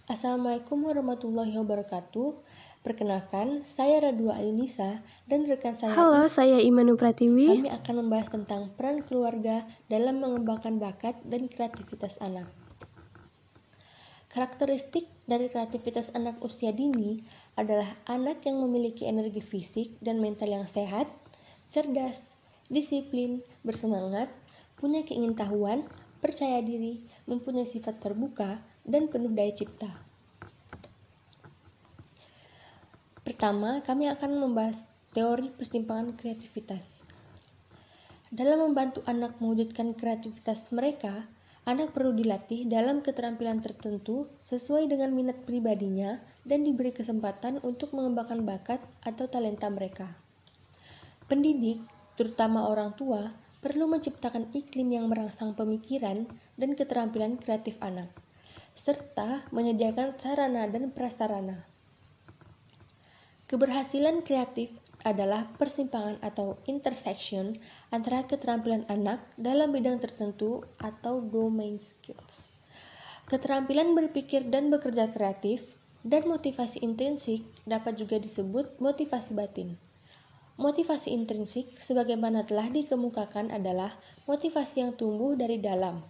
Assalamualaikum warahmatullahi wabarakatuh. Perkenalkan, saya Radua Ayunisa dan rekan saya Halo, saya Imanu Pratiwi. Kami akan membahas tentang peran keluarga dalam mengembangkan bakat dan kreativitas anak. Karakteristik dari kreativitas anak usia dini adalah anak yang memiliki energi fisik dan mental yang sehat, cerdas, disiplin, bersemangat, punya keingintahuan, percaya diri, mempunyai sifat terbuka, dan penuh daya cipta. Pertama, kami akan membahas teori persimpangan kreativitas. Dalam membantu anak mewujudkan kreativitas mereka, anak perlu dilatih dalam keterampilan tertentu sesuai dengan minat pribadinya dan diberi kesempatan untuk mengembangkan bakat atau talenta mereka. Pendidik, terutama orang tua, perlu menciptakan iklim yang merangsang pemikiran dan keterampilan kreatif anak, serta menyediakan sarana dan prasarana. Keberhasilan kreatif adalah persimpangan atau intersection antara keterampilan anak dalam bidang tertentu atau domain skills, keterampilan berpikir dan bekerja kreatif, dan motivasi intrinsik dapat juga disebut motivasi batin. Motivasi intrinsik sebagaimana telah dikemukakan adalah motivasi yang tumbuh dari dalam,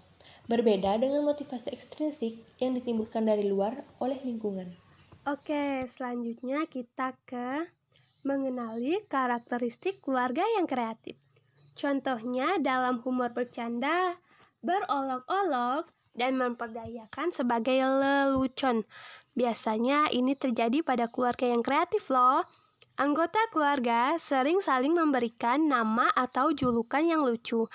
berbeda dengan motivasi ekstrinsik yang ditimbulkan dari luar oleh lingkungan. Oke, selanjutnya kita ke mengenali karakteristik keluarga yang kreatif. Contohnya dalam humor bercanda, berolok-olok, dan memperdayakan sebagai lelucon. Biasanya ini terjadi pada keluarga yang kreatif loh. Anggota keluarga sering saling memberikan nama atau julukan yang lucu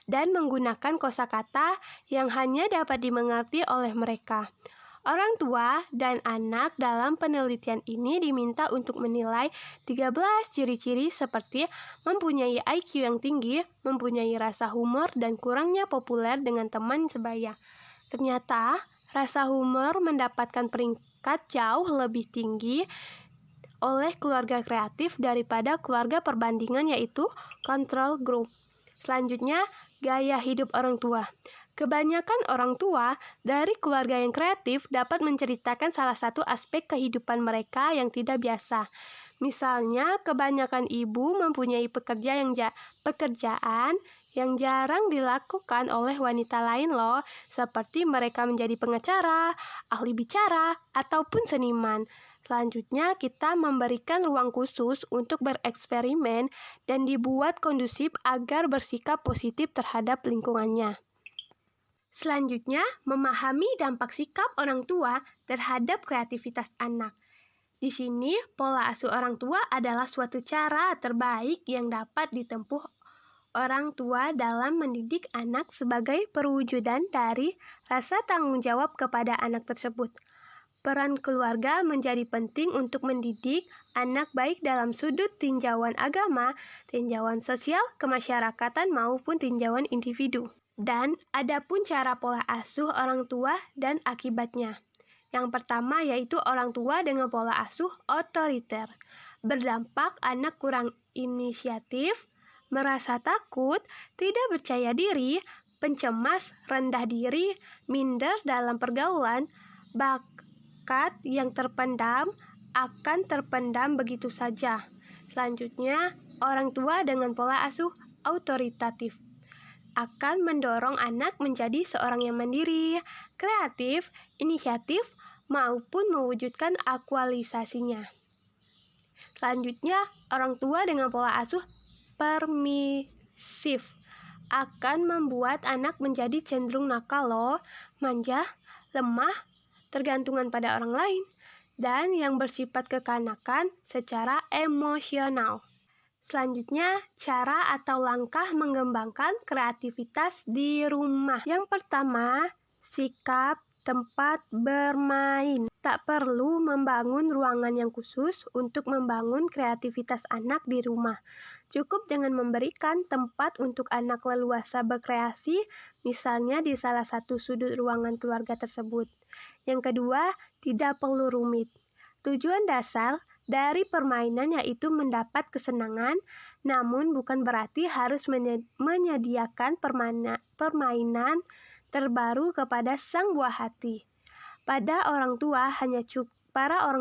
dan menggunakan kosakata yang hanya dapat dimengerti oleh mereka. Orang tua dan anak dalam penelitian ini diminta untuk menilai 13 ciri-ciri seperti mempunyai IQ yang tinggi, mempunyai rasa humor, dan kurangnya populer dengan teman sebaya. Ternyata, rasa humor mendapatkan peringkat jauh lebih tinggi oleh keluarga kreatif daripada keluarga perbandingan, yaitu control group. Selanjutnya, gaya hidup orang tua. Kebanyakan orang tua dari keluarga yang kreatif dapat menceritakan salah satu aspek kehidupan mereka yang tidak biasa. Misalnya, kebanyakan ibu mempunyai pekerjaan yang jarang dilakukan oleh wanita lain loh, seperti mereka menjadi pengacara, ahli bicara, ataupun seniman. Selanjutnya, kita memberikan ruang khusus untuk bereksperimen dan dibuat kondusif agar bersikap positif terhadap lingkungannya. Selanjutnya, memahami dampak sikap orang tua terhadap kreativitas anak. Di sini, pola asuh orang tua adalah suatu cara terbaik yang dapat ditempuh orang tua dalam mendidik anak sebagai perwujudan dari rasa tanggung jawab kepada anak tersebut. Peran keluarga menjadi penting untuk mendidik anak baik dalam sudut tinjauan agama, tinjauan sosial, kemasyarakatan maupun tinjauan individu. Dan adapun cara pola asuh orang tua dan akibatnya. Yang pertama yaitu orang tua dengan pola asuh otoriter. Berdampak anak kurang inisiatif, merasa takut, tidak percaya diri, pencemas, rendah diri, minder dalam pergaulan, bakat yang terpendam akan terpendam begitu saja. Selanjutnya, orang tua dengan pola asuh autoritatif akan mendorong anak menjadi seorang yang mandiri, kreatif, inisiatif, maupun mewujudkan aktualisasinya. Selanjutnya, orang tua dengan pola asuh permisif akan membuat anak menjadi cenderung nakal loh, manja, lemah, tergantungan pada orang lain, dan yang bersifat kekanakan secara emosional. Selanjutnya, cara atau langkah mengembangkan kreativitas di rumah. Yang pertama, sikap tempat bermain. Tak perlu membangun ruangan yang khusus untuk membangun kreativitas anak di rumah. Cukup dengan memberikan tempat untuk anak leluasa berkreasi, misalnya di salah satu sudut ruangan keluarga tersebut. Yang kedua, tidak perlu rumit. Tujuan dasar dari permainan yaitu mendapat kesenangan, namun bukan berarti harus menyediakan permainan terbaru kepada sang buah hati. Para orang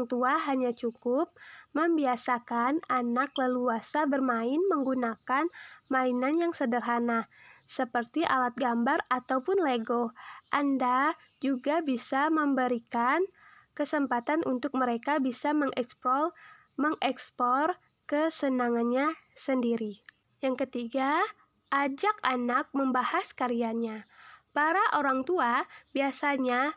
tua hanya cukup membiasakan anak leluasa bermain menggunakan mainan yang sederhana, seperti alat gambar ataupun Lego. Anda juga bisa memberikan kesempatan untuk mereka bisa mengekspor kesenangannya sendiri. Yang ketiga, ajak anak membahas karyanya. Para orang tua biasanya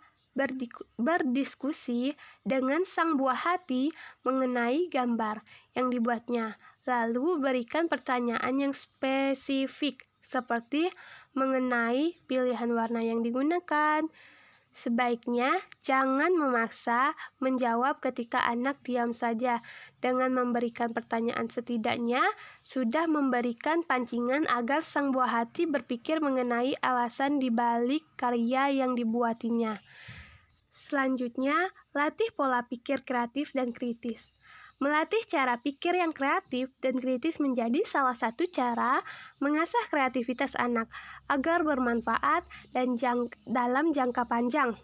berdiskusi dengan sang buah hati mengenai gambar yang dibuatnya. Lalu berikan pertanyaan yang spesifik seperti mengenai pilihan warna yang digunakan. Sebaiknya jangan memaksa menjawab ketika anak diam saja. Dengan memberikan pertanyaan setidaknya sudah memberikan pancingan agar sang buah hati berpikir mengenai alasan di balik karya yang dibuatinya. Selanjutnya, latih pola pikir kreatif dan kritis. Melatih cara pikir yang kreatif dan kritis menjadi salah satu cara mengasah kreativitas anak agar bermanfaat dan dalam jangka panjang.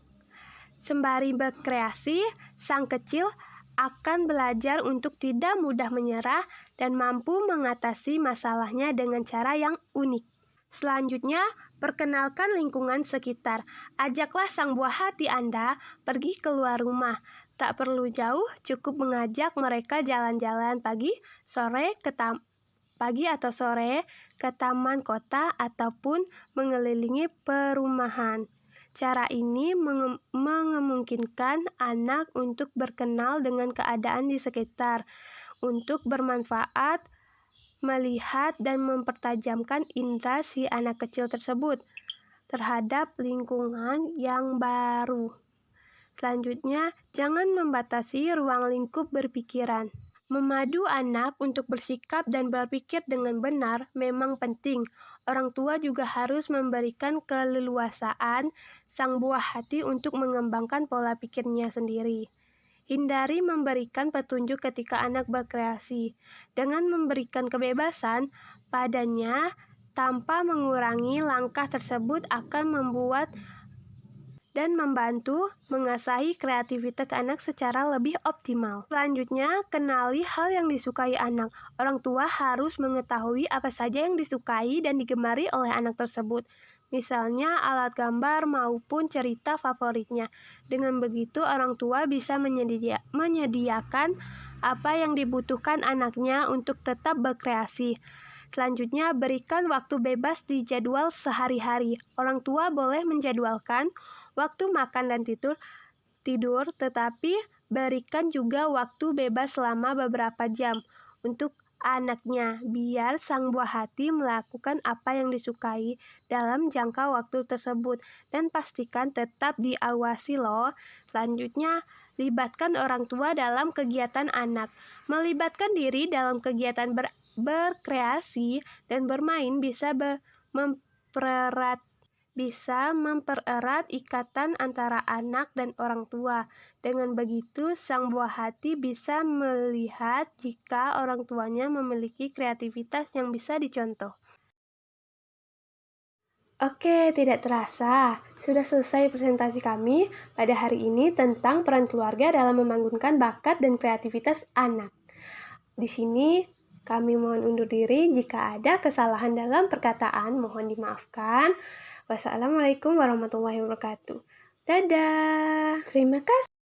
Sembari berkreasi, sang kecil akan belajar untuk tidak mudah menyerah dan mampu mengatasi masalahnya dengan cara yang unik. Selanjutnya, perkenalkan lingkungan sekitar. Ajaklah sang buah hati Anda pergi keluar rumah. Tak perlu jauh, cukup mengajak mereka jalan-jalan pagi atau sore ke taman kota ataupun mengelilingi perumahan. Cara ini memungkinkan anak untuk berkenal dengan keadaan di sekitar, untuk bermanfaat, melihat dan mempertajamkan indera si anak kecil tersebut terhadap lingkungan yang baru. Selanjutnya, jangan membatasi ruang lingkup berpikiran. Memadu anak untuk bersikap dan berpikir dengan benar memang penting. Orang tua juga harus memberikan keleluasaan sang buah hati untuk mengembangkan pola pikirnya sendiri. Hindari memberikan petunjuk ketika anak berkreasi. Dengan memberikan kebebasan padanya tanpa mengurangi langkah tersebut akan membuat dan membantu mengasahi kreativitas anak secara lebih optimal. Selanjutnya, kenali hal yang disukai anak. Orang tua harus mengetahui apa saja yang disukai dan digemari oleh anak tersebut. Misalnya alat gambar maupun cerita favoritnya. Dengan begitu, orang tua bisa menyediakan apa yang dibutuhkan anaknya untuk tetap berkreasi. Selanjutnya, berikan waktu bebas di jadwal sehari-hari. Orang tua boleh menjadwalkan waktu makan dan tidur, tetapi berikan juga waktu bebas selama beberapa jam untuk anaknya, biar sang buah hati melakukan apa yang disukai dalam jangka waktu tersebut, dan pastikan tetap diawasi loh. Selanjutnya, libatkan orang tua dalam kegiatan anak. Melibatkan diri dalam kegiatan berkreasi dan bermain bisa mempererat ikatan antara anak dan orang tua. Dengan begitu, sang buah hati bisa melihat jika orang tuanya memiliki kreativitas yang bisa dicontoh. Oke, tidak terasa, sudah selesai presentasi kami pada hari ini tentang peran keluarga dalam membangunkan bakat dan kreativitas anak. Di sini kami mohon undur diri. Jika ada kesalahan dalam perkataan, mohon dimaafkan. Wassalamualaikum warahmatullahi wabarakatuh. Dadah. Terima kasih.